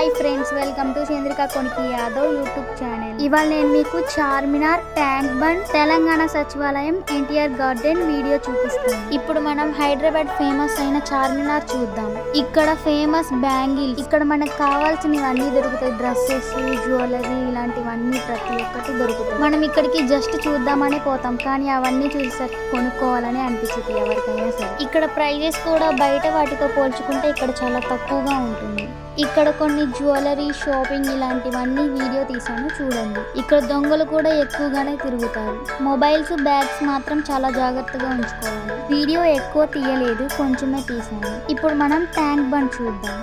Hi friends, welcome to Chandrika Koniki Yadav YouTube channel. ఇవాళ నేను మీకు చార్మినార్, ట్యాంక్ బండ్, తెలంగాణ సచివాలయం, ఎన్టీఆర్ గార్డెన్ వీడియో చూపిస్తాను. ఇప్పుడు మనం హైదరాబాద్ ఫేమస్ అయిన చార్మినార్ చూద్దాం. ఇక్కడ ఫేమస్ బ్యాంగిల్స్, ఇక్కడ మనకు కావాల్సినవన్నీ దొరుకుతాయి. డ్రెస్సెస్, జ్యువెలరీ ఇలాంటివన్నీ ప్రతి ఒక్కటి దొరుకుతాయి. మనం ఇక్కడికి జస్ట్ చూద్దామని పోతాం, కానీ అవన్నీ చూసేసరికి కొనుక్కోవాలని అనిపిస్తుంది ఎవరికైనా సరే. ఇక్కడ ప్రైజెస్ కూడా బయట వాటితో పోల్చుకుంటే ఇక్కడ చాలా తక్కువగా ఉంటుంది. ఇక్కడ కొన్ని జ్యువెలరీ, షాపింగ్ ఇలాంటివన్నీ వీడియో తీసాను, చూడండి. ఇక్కడ దొంగలు కూడా ఎక్కువగానే తిరుగుతారు. మొబైల్స్, బ్యాగ్స్ మాత్రం చాలా జాగ్రత్తగా ఉంచుకోవాలి. వీడియో ఎక్కువ తీయలేదు, కొంచెమే తీసాను. ఇప్పుడు మనం ట్యాంక్ బండ్ చూద్దాం.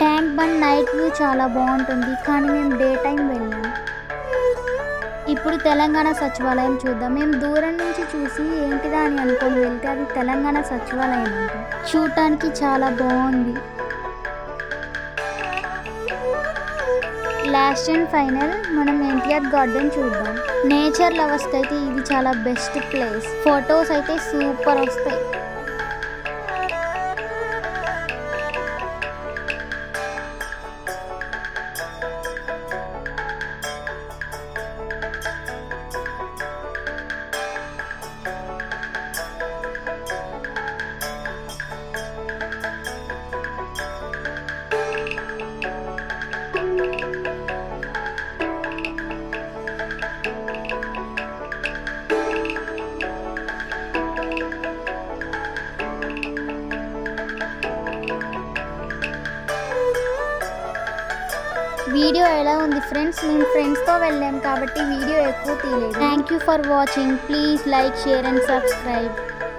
ట్యాంక్ బండ్ నైట్ వ్యూ చాలా బాగుంటుంది, కానీ మేము డే టైం వెళ్ళాం. ఇప్పుడు తెలంగాణ సచివాలయం చూద్దాం. మేము దూరం నుంచి చూసి ఏంటిదా అని అనుకొని వెళ్తే అది తెలంగాణ సచివాలయం అంట. చూడటానికి చాలా బాగుంది. లాస్ట్ అండ్ ఫైనల్ మనం ఎన్టీఆర్ గార్డెన్ చూద్దాం. నేచర్ లవర్స్కి అయితే ఇది చాలా బెస్ట్ ప్లేస్. ఫొటోస్ అయితే సూపర్ వస్తాయి. వీడియో ఎలా ఉంది ఫ్రెండ్స్? మేము ఫ్రెండ్స్తో వెళ్ళాం కాబట్టి వీడియో ఎక్కువ తీయలేదు. Thank you for watching. Please like, share and subscribe.